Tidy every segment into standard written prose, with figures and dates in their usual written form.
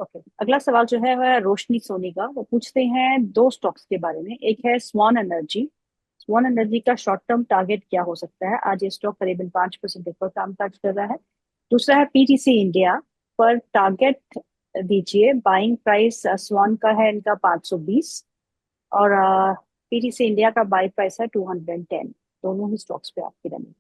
Okay, अगला सवाल जो है वह रोशनी सोनी का। वो पूछते हैं दो स्टॉक्स के बारे में। एक है स्वान एनर्जी। स्वान एनर्जी का शॉर्ट टर्म टारगेट क्या हो सकता है? आज ये स्टॉक करीबन 5% ऊपर कामकाज कर रहा है। दूसरा है पीटीसी इंडिया। पर टारगेट दीजिए। बाइंग प्राइस स्वान का है इनका 520, और पीटीसी इंडिया का बाई प्राइस है 210। दोनों ही स्टॉक्स पे आपकी रनिंग।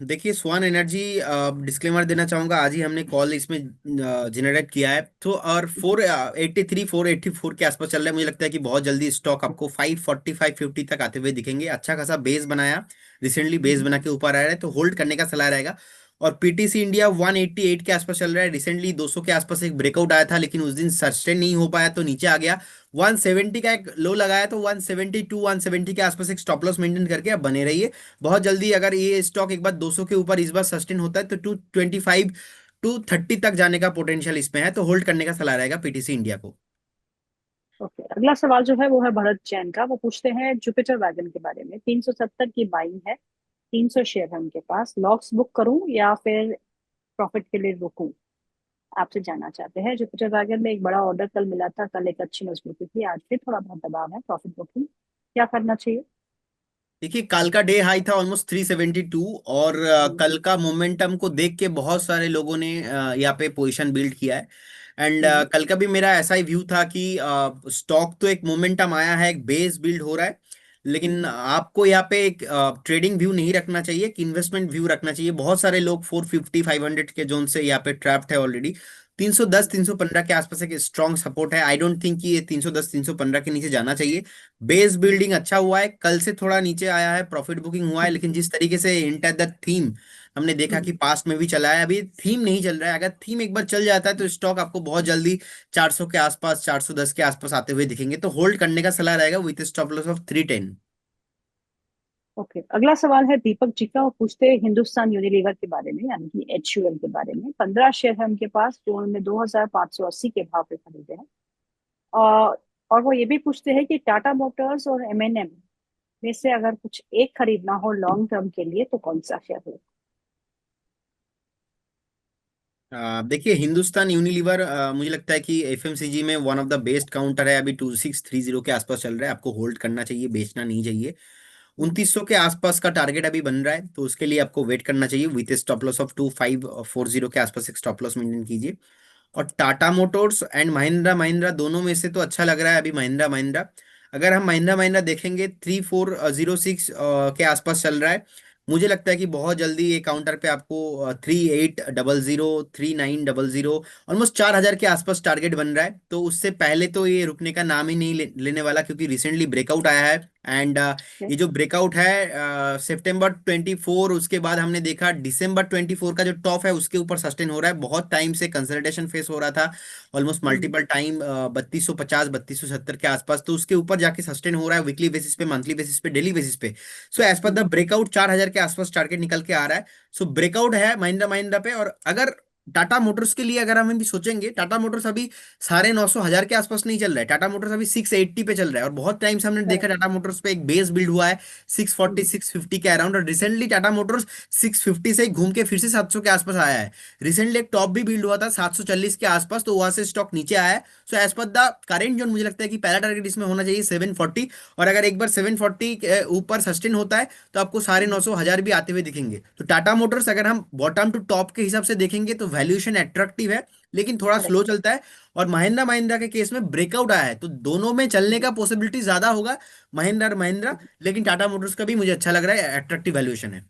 देखिए स्वान एनर्जी, डिस्क्लेमर देना चाहूंगा, आज ही हमने कॉल इसमें जनरेट किया है तो, और 483 484 के आसपास चल रहा है। मुझे लगता है कि बहुत जल्दी स्टॉक आपको 540 550 तक आते हुए दिखेंगे। अच्छा खासा बेस बनाया, रिसेंटली बेस बना के ऊपर आ रहा है, तो होल्ड करने का सलाह रहेगा। और पीटीसी इंडिया 188 के आसपास चल रहा है। रिसेंटली 200 के आसपास एक ब्रेकआउट आया था, लेकिन उस दिन सस्टेन नहीं हो पाया तो नीचे आ गया। 170 का एक लो लगाया, तो 172 170 के आसपास एक स्टॉप लॉस मेंटेन करके आप बने रहिए। बहुत जल्दी अगर ये स्टॉक एक बार 200 के ऊपर इस बार सस्टेन होता है तो 225 230 तक जाने का पोटेंशियल इसमें है, तो होल्ड करने का सलाह रहेगा पीटीसी इंडिया को। ओके, अगला सवाल जो है वो है भरत जैन का। वो पूछते हैं जुपिटर वैगन के बारे में। 370 की बाइंग है। 300 शेयर है उनके पास। लॉक्स बुक करूं या फिर प्रॉफिट के लिए रुकूं? आपसे जानना चाहते हैं। जुपिटर वैगन में एक बड़ा ऑर्डर कल मिला था। कल एक अच्छी मजबूती थी, आज फिर थोड़ा बहुत दबाव है। प्रॉफिट बुकिंग क्या करना चाहिए? देखिए कल का डे हाई था ऑलमोस्ट 372, और हम्म, कल का मोमेंटम को देख के बहुत सारे लोगों ने यहाँ पे पोजीशन बिल्ड किया है। एंड हम्म, कल का भी मेरा ऐसा ही व्यू था कि स्टॉक तो एक मोमेंटम आया है, एक बेस बिल्ड हो रहा है, लेकिन आपको यहाँ पे एक ट्रेडिंग व्यू नहीं रखना चाहिए, कि इन्वेस्टमेंट व्यू रखना चाहिए। बहुत सारे लोग 450 500 के जोन से यहाँ पे ट्रैप्ड है ऑलरेडी। 310 315 के आसपास एक स्ट्रॉन्ग सपोर्ट है। आई डोंट थिंक कि ये 310 315 के नीचे जाना चाहिए। बेस बिल्डिंग अच्छा हुआ है, कल से थोड़ा नीचे आया है, प्रॉफिट बुकिंग हुआ है, लेकिन जिस तरीके से हिंट एट द थीम हमने देखा कि पास्ट में भी चला है, अभी थीम नहीं चल रहा है। अगर थीम एक बार चल जाता है तो स्टॉक आपको बहुत जल्दी 400 के आसपास 410 के आसपास आते हुए दिखेंगे, तो होल्ड करने का सलाह रहेगा with stop loss of 310। Okay, अगला सवाल है दीपक जी का। वो पूछते हैं हिंदुस्तान यूनिलीवर के बारे में, यानी कि एचयूएल के बारे में। 15 शेयर है उनके पास, जो उन्होंने 2580 के भाव पे खरीदे हैं। और और वो ये भी पूछते हैं कि टाटा मोटर्स और एमएनएम में से अगर कुछ एक खरीदना हो लॉन्ग टर्म के लिए तो कौन सा शेयर हो? देखिए हिंदुस्तान यूनिलीवर, मुझे लगता है कि एफएमसीजी में one of the best counter है। अभी 2630 के आसपास चल रहा है, आपको होल्ड करना चाहिए, बेचना नहीं चाहिए। हम्म, 2900 के आसपास का टारगेट अभी बन रहा है, तो उसके लिए आपको वेट करना चाहिए। विथ स्टॉप लॉस ऑफ 2540 के आसपास एक स्टॉप लॉस मेंटेन कीजिए। और टाटा मोटर्स एंड महिंद्रा महिंद्रा दोनों में से तो अच्छा लग रहा है अभी महिंद्रा महिंद्रा। अगर हम महिंद्रा महिंद्रा देखेंगे 3406 के आसपास चल रहा है। मुझे लगता है कि बहुत जल्दी ये काउंटर पे आपको 3800 3900, ऑलमोस्ट 4000 के आसपास टारगेट बन रहा है। तो उससे पहले तो ये रुकने का नाम ही नहीं लेने वाला, क्योंकि रिसेंटली ब्रेकआउट आया है। एंड okay, ये जो ब्रेकआउट है सितंबर 24, उसके बाद हमने देखा दिसंबर 24 का जो टॉप है उसके ऊपर सस्टेन हो रहा है। बहुत टाइम से कंसल्टेशन फेस हो रहा था, ऑलमोस्ट हम्म, मल्टीपल टाइम 3250 3270 के आसपास, तो उसके ऊपर जाके सस्टेन हो रहा है वीकली बेसिस पे, मंथली बेसिस पे, डेली बेसिस पे। So as per the hmm, breakout 4000 के आसपास टारगेट निकल के आ रहा है। सो ब्रेकआउट है महिंद्रा महिंद्रा पे। और अगर टाटा मोटर्स के लिए अगर हम भी सोचेंगे, टाटा मोटर्स अभी 950 1000 के आसपास नहीं चल रहा है। टाटा मोटर्स अभी 680 पे चल रहा है, और बहुत टाइम से हमने देखा correct, टाटा मोटर्स पे एक बेस बिल्ड हुआ है 640 650 के अराउंड। और रिसेंटली टाटा मोटर्स 650 से ही घूम के फिर से 700 के आसपास आया है। रिसेंटली एक टॉप भी बिल्ड हुआ था 740 के आसपास, तो वहां से स्टॉक नीचे आया है। So as per the current zone मुझे लगता है कि पहला टारगेट इसमें होना चाहिए 740। और अगर एक बार 740 के ऊपर सस्टेन होता है तो आपको 950 1000 भी आते हुए दिखेंगे। तो टाटा मोटर्स अगर हम बॉटम टू टॉप के हिसाब से देखेंगे तो वैल्यूएशन अट्रैक्टिव है, लेकिन थोड़ा स्लो करेक्ट। चलता है। और महिंद्रा महिंद्रा के केस में ब्रेकआउट आया है, तो दोनों में चलने का पॉसिबिलिटी ज्यादा होगा, महिंद्रा और महिंद्रा। लेकिन टाटा मोटर्स का भी मुझे अच्छा लग रहा है, अट्रैक्टिव वैल्यूएशन है।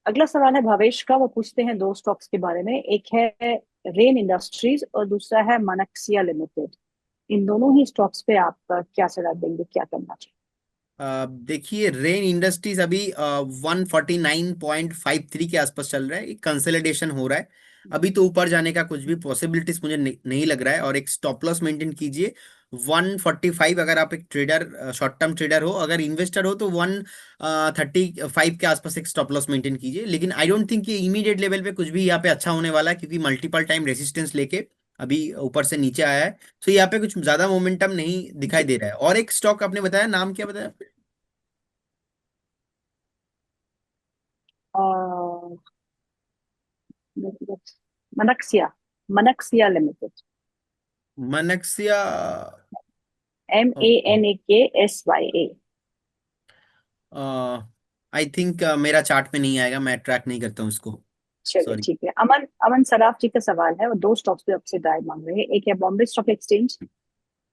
अगला सवाल है भावेश का। वो पूछते हैं दो स्टॉक्स के बारे में। एक है रेन इंडस्ट्रीज और दूसरा है मनक्सिया लिमिटेड। इन दोनों ही स्टॉक्स पे आप क्या सलाह देंगे, क्या करना चाहिए? देखिए रेन इंडस्ट्रीज अभी 149.53 के आसपास चल रहा है, एक कंसोलिडेशन हो रहा है। अभी तो ऊपर जाने का कुछ भी पॉसिबिलिटीज मुझे नहीं लग रहा है। और एक स्टॉप लॉस मेंटेन कीजिए 145। अगर आप एक ट्रेडर, शॉर्ट टर्म ट्रेडर हो, अगर इन्वेस्टर हो तो 135 के आसपास एक स्टॉप लॉस मेंटेन कीजिए। लेकिन आई डोंट थिंक ये इमीडिएट लेवल पे कुछ भी यहाँ पे अच्छा होने वाला है, क्योंकि मल्टीपल टाइम रेसिस्टेंस लेके अभी ऊपर से नीचे आया है। तो यहाँ पे कुछ ज्यादा मोमेंटम नहीं दिखाई जी, दे रहा है। और एक स्टॉक आपने बताया, नाम क्या बताया? और Manaksia, Manaksia limited. Manaksia. MANAKSYA। I think मेरा चार्ट में नहीं आएगा, मैं ट्रैक नहीं करता हूँ उसको। चलिए सॉरी। ठीक है। अमन अमन सराफ जी का सवाल है, वो दो स्टॉक्स पे आपसे राय मांग रहे हैं। एक है बॉम्बे स्टॉक एक्सचेंज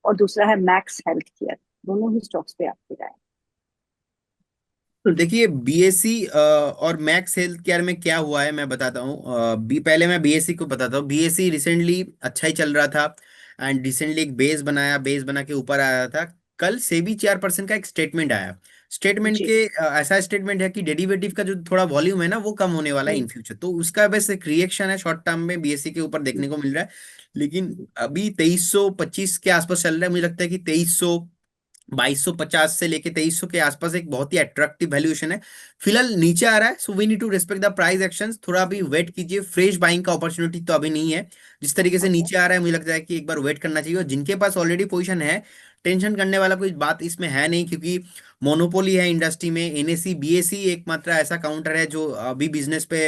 और दूसरा है मैक्स हेल्थ केयर। दोनों ही स्टॉक्स पे आपकी राय। तो देखिए बीएससी और मैक्स हेल्थ केयर में क्या हुआ है मैं बताता हूँ। पहले मैं बीएससी को बताता हूँ। बीएससी रिसेंटली अच्छा ही चल रहा था एंड रिसेंटली एक बेस बनाया, बेस बना के ऊपर आया था। कल सेबी 4% का एक स्टेटमेंट आया। स्टेटमेंट जी। के ऐसा स्टेटमेंट है कि डेरिवेटिव का जो थोड़ा वॉल्यूम है ना वो कम होने वाला है हम्म। इन फ्यूचर, तो उसका बस एक रिएक्शन है शॉर्ट टर्म में बीएससी के ऊपर देखने को मिल रहा है। लेकिन अभी 2325 के आसपास चल रहा है, मुझे लगता है कि 2250 से लेके 2300 के आसपास एक बहुत ही अट्रैक्टिव वैल्यूएशन है। फिलहाल नीचे आ रहा है, so we need to respect the price actions. थोड़ा अभी वेट कीजिए, फ्रेश बाइंग का अपॉर्चुनिटी तो अभी नहीं है। जिस तरीके से ओके। नीचे आ रहा है मुझे लगता है कि एक बार वेट करना चाहिए, और जिनके पास ऑलरेडी पोजीशन है, टेंशन करने वाला कोई बात इसमें है नहीं, क्योंकि मोनोपोली है इंडस्ट्री में। एनएससी बीएससी एकमात्र ऐसा काउंटर है जो अभी बिजनेस पे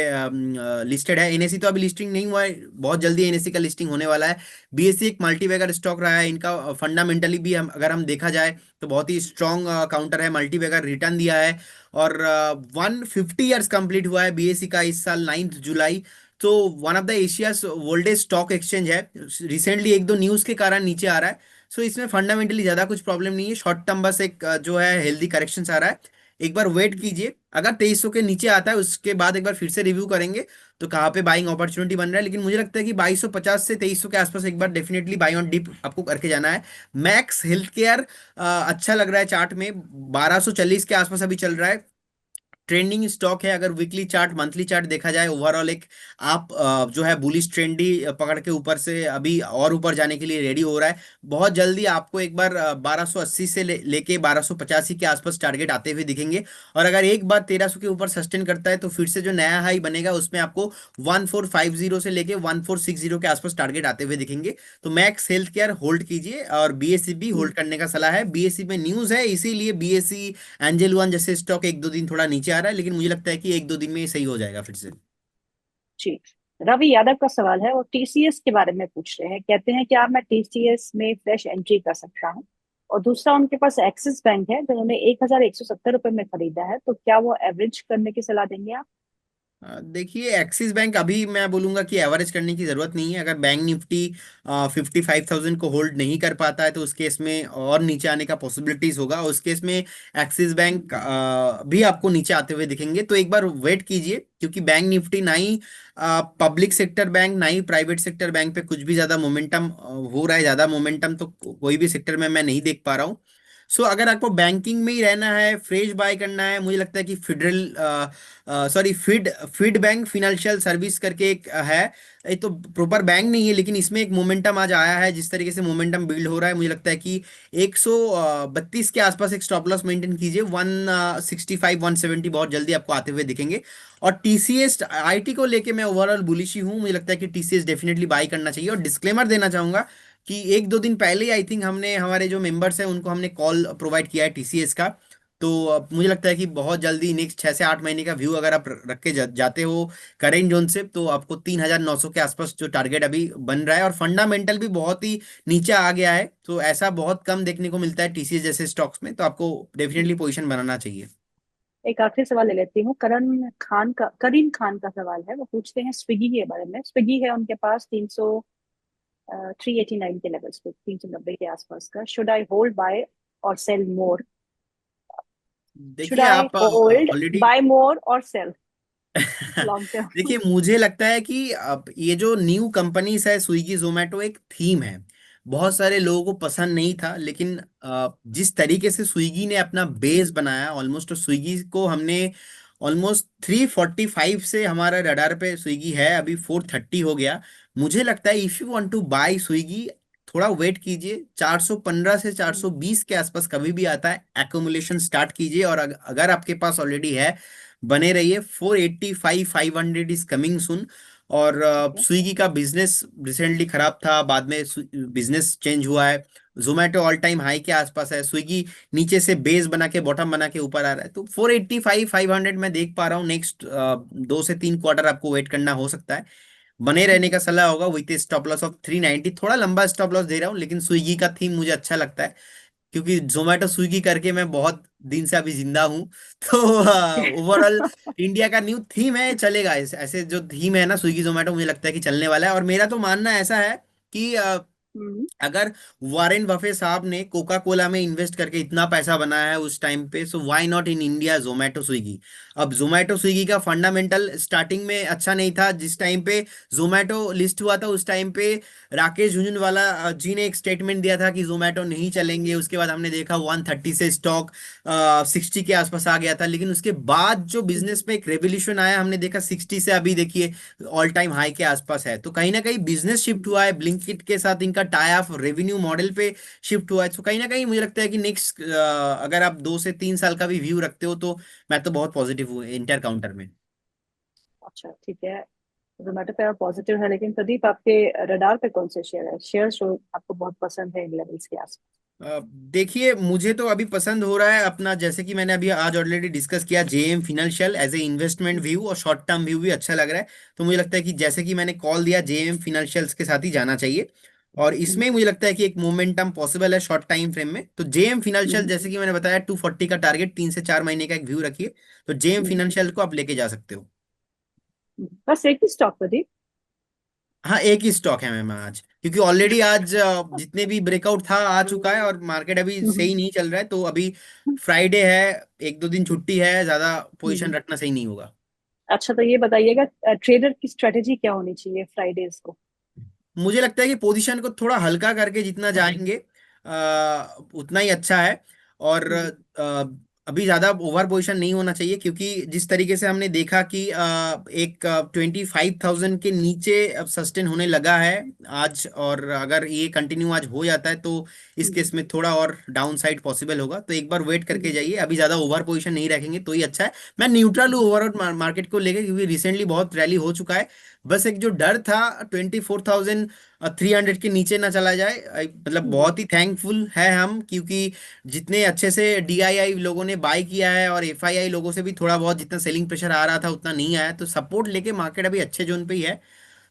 लिस्टेड है। एनएससी तो अभी लिस्टिंग नहीं हुआ है, बहुत जल्दी एनएससी का लिस्टिंग होने वाला है। बीएससी एक मल्टीबैगर स्टॉक रहा है, इनका फंडामेंटली भी हम अगर हम देखा जाए तो बहुत ही स्ट्रॉन्ग काउंटर है, मल्टीबैगर रिटर्न दिया है। और 150 ईयर्स कंप्लीट हुआ है बीएससी का इस साल 9 जुलाई। तो one of the Asia's oldest stock exchange है। रिसेंटली एक दो न्यूज के कारण नीचे आ रहा है। सो इसमें फंडामेंटली ज्यादा कुछ प्रॉब्लम नहीं है, शॉर्ट टर्म बस एक जो है हेल्दी करेक्शन आ रहा है। एक बार वेट कीजिए, अगर 2300 के नीचे आता है उसके बाद एक बार फिर से रिव्यू करेंगे तो कहाँ पे बाइंग अपॉर्चुनिटी बन रहा है। लेकिन मुझे लगता है कि 2250 से 2300 के आसपास एक बार डेफिनेटली बाई ऑन डिप आपको करके जाना है। मैक्स हेल्थ केयर अच्छा लग रहा है चार्ट में, 1240 के आसपास अभी चल रहा है। ट्रेंडिंग स्टॉक है, अगर वीकली चार्ट मंथली चार्ट देखा जाए ओवरऑल एक आप जो है बुलिश ट्रेंडी पकड़ के ऊपर से अभी और ऊपर जाने के लिए रेडी हो रहा है। बहुत जल्दी आपको एक बार 1280 से लेके 1285 के आसपास टारगेट आते हुए दिखेंगे। और अगर एक बार 1300 के ऊपर सस्टेन करता है तो फिर से जो नया हाई बनेगा उसमें आपको 1450 से लेके 1460 के आसपास टारगेट आते हुए दिखेंगे। तो मैक्स हेल्थ केयर होल्ड कीजिए, और बीएससी भी होल्ड करने का सलाह है। बीएससी में न्यूज है इसीलिए बीएससी एंजल वन जैसे स्टॉक एक दो दिन थोड़ा नीचे आ रहा है, लेकिन मुझे लगता है कि एक दो दिन में ये सही हो जाएगा फिर से। जी। रवि यादव का सवाल है, वो टीसीएस के बारे में पूछ रहे हैं। कहते हैं कि आप, मैं टीसीएस में फ्रेश एंट्री कर सकता हूँ। और दूसरा, उनके पास एक्सिस बैंक है जो उन्होंने 1170 रुपये में खरीदा है, तो क्या वो एवरेज करने की सलाह देंगे आप? देखिए एक्सिस बैंक अभी मैं बोलूंगा कि एवरेज करने की जरूरत नहीं है। अगर बैंक निफ्टी 55,000 को होल्ड नहीं कर पाता है तो उस केस में और नीचे आने का पॉसिबिलिटीज होगा। उस केस में एक्सिस बैंक भी आपको नीचे आते हुए दिखेंगे। तो एक बार वेट कीजिए, क्योंकि बैंक निफ्टी ना ही पब्लिक सेक्टर बैंक ना ही प्राइवेट सेक्टर बैंक पे कुछ भी ज्यादा मोमेंटम हो रहा है। ज्यादा मोमेंटम तो कोई भी सेक्टर में मैं नहीं देख पा रहा हूँ। सो अगर आपको बैंकिंग में ही रहना है, फ्रेश बाय करना है, मुझे लगता है कि फेडरल सॉरी फिड फिड बैंक फिनेंशियल सर्विस करके एक है। ये तो प्रॉपर बैंक नहीं है, लेकिन इसमें एक मोमेंटम आज आया है। जिस तरीके से मोमेंटम बिल्ड हो रहा है, मुझे लगता है कि 132 के आसपास एक स्टॉप लॉस मेंटेन कीजिए। 165 170 बहुत जल्दी आपको आते हुए दिखेंगे। और टीसीएस आईटी को लेके मैं ओवरऑल बुलिश ही हूँ। मुझे लगता है कि टीसीएस डेफिनेटली बाई करना चाहिए। और डिस्क्लेमर देना चाहूंगा कि एक दो दिन पहले ही आई थिंक हमने हमारे जो मेंबर्स हैं उनको हमने कॉल प्रोवाइड किया है टीसीएस का। तो अब मुझे लगता है कि बहुत जल्दी नेक्स्ट 6 से 8 महीने का व्यू अगर आप रख के जाते हो करेंट जोन से, तो आपको 3,900 के आसपास जो टारगेट अभी बन रहा है, और फंडामेंटल भी बहुत ही नीचे आ गया है। तो ऐसा बहुत कम देखने को मिलता है टीसीएस जैसे स्टॉक्स में, तो आपको डेफिनेटली पोजीशन बनाना चाहिए। एक आखिरी सवाल ले लेती हूँ। करीम खान का सवाल है, वो पूछते हैं स्विगी के बारे में। स्विगी है उनके पास 389 के लेवल्स पे, 390 के आसपास का। शुड आई होल्ड, बाय और सेल मोर? शुड देखिए आई आप होल्ड, ऑलरेडी बाय मोर और सेल लॉन्ग टर्म? देखिए मुझे लगता है कि अब ये जो न्यू कंपनीज है स्विगी जोमेटो एक थीम है। बहुत सारे लोगों को पसंद नहीं था, लेकिन जिस तरीके से स्विगी ने अपना बेस बनाया, ऑलमोस्ट स्विगी को हमने ऑलमोस्ट 345 से हमारा रडार पे स्विगी है, अभी 430 हो गया। मुझे लगता है if you want to buy Swiggy, थोड़ा वेट कीजिए। 415 से 420 के आसपास कभी भी आता है, एक्यूमुलेशन स्टार्ट कीजिए। और अगर आपके पास ऑलरेडी है, बने रहिए। 485 500 इज कमिंग सुन। और ओके। स्विगी का बिजनेस रिसेंटली खराब था, बाद में बिजनेस चेंज हुआ है। जोमेटो ऑल टाइम हाई के आसपास है, स्विगी नीचे से बेस बना के बॉटम बना के ऊपर आ रहा है। तो 485 500 मैं देख पा रहा हूँ। नेक्स्ट 2 से 3 क्वार्टर आपको वेट करना हो सकता है। बने रहने का सलाह होगा विथ स्टॉप लॉस ऑफ 390। थोड़ा लंबा स्टॉप लॉस दे रहा हूँ, लेकिन स्विगी का थीम मुझे अच्छा लगता है, क्योंकि जोमेटो स्विगी करके मैं बहुत दिन से अभी जिंदा हूँ। तो ओवरऑल इंडिया का न्यू थीम है, चलेगा। ऐसे जो थीम है ना स्विगी जोमेटो, मुझे लगता है कि चलने वाला है। और मेरा तो मानना ऐसा है कि हम्म। अगर वारेन बफे साहब ने कोका कोला में इन्वेस्ट करके इतना पैसा बनाया है उस टाइम पे, so why not in India Zomato Swiggy. अब जोमेटो स्विगी का फंडामेंटल स्टार्टिंग में अच्छा नहीं था। जिस टाइम पे जोमेटो लिस्ट हुआ था उस टाइम पे राकेश झुनझुनवाला जी ने एक स्टेटमेंट दिया था कि जोमेटो नहीं चलेंगे। उसके बाद हमने देखा 130 से स्टॉक 60 के आसपास आ गया था, लेकिन उसके बाद जो बिजनेस में एक रेवोल्यूशन आया, हमने देखा 60 से अभी देखिए ऑल टाइम हाई के आसपास है। तो कहीं ना कहीं बिजनेस शिफ्ट हुआ है, ब्लिंकिट के साथ इनका टाई अप रेवेन्यू मॉडल पे शिफ्ट हुआ है। तो कहीं ना कहीं मुझे लगता है कि नेक्स्ट अगर आप 2 से 3 साल का भी व्यू रखते हो, तो मैं तो बहुत पॉजिटिव हूँ इंटर काउंटर में। अच्छा ठीक है, जोमेटो पे आप पॉजिटिव है, लेकिन प्रदीप आपके रडार पे कौन से शेयर है, शेयर जो आपको बहुत पसंद है इन लेवल्स के आसपास? देखिए, मुझे तो अभी पसंद हो रहा है अपना, जैसे कि मैंने अभी आज ऑलरेडी डिस्कस किया, JM Financial as a investment view और शॉर्ट टर्म व्यू भी अच्छा लग रहा है। तो मुझे लगता है कि जैसे कि मैंने कॉल दिया, जेएम फिनंशियल्स के साथ ही जाना चाहिए। और इसमें मुझे लगता है कि एक मोमेंटम पॉसिबल है शॉर्ट टाइम फ्रेम में। तो जेएम फिनंशियल, जैसे कि मैंने बताया, 240 का टारगेट, 3 से 4 महीने का एक व्यू रखिए। तो जेएम फिनंशियल को आप लेके जा सकते हो। बस एक ही स्टॉक प्रदीप? हाँ, एक ही स्टॉक है मैम आज, क्योंकि ऑलरेडी आज जितने भी ब्रेकआउट था आ चुका है, और मार्केट अभी सही नहीं चल रहा है। तो अभी फ्राइडे है, 1 2 दिन छुट्टी है, ज्यादा पोजीशन रखना सही नहीं होगा। अच्छा तो ये बताइएगा, ट्रेडर की स्ट्रेटेजी क्या होनी चाहिए फ्राइडेज को? मुझे लगता है कि पोजीशन को थोड़ा हल्का करके जितना जाएंगे उतना ही अच्छा है। और अभी ज्यादा ओवर पोजीशन नहीं होना चाहिए, क्योंकि जिस तरीके से हमने देखा कि एक 25,000 के नीचे अब सस्टेन होने लगा है आज, और अगर ये कंटिन्यू आज हो जाता है, तो इस केस में थोड़ा और डाउन साइड पॉसिबल होगा। तो एक बार वेट करके जाइए, अभी ज्यादा ओवर पोजीशन नहीं रखेंगे तो ही अच्छा है। मैं न्यूट्रल हूँ ओवरऑल मार्केट को लेके, क्योंकि रिसेंटली बहुत रैली हो चुका है। बस एक जो डर था 24,300 के नीचे ना चला जाए। मतलब बहुत ही थैंकफुल है हम, क्योंकि जितने अच्छे से डीआईआई लोगों ने बाय किया है, और एफआईआई लोगों से भी थोड़ा बहुत जितना सेलिंग प्रेशर आ रहा था उतना नहीं आया, तो सपोर्ट लेके मार्केट अभी अच्छे जोन पे ही है।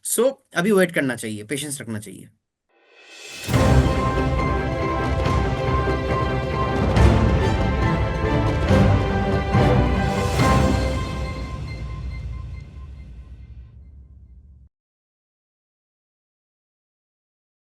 सो अभी वेट करना चाहिए, पेशेंस रखना चाहिए।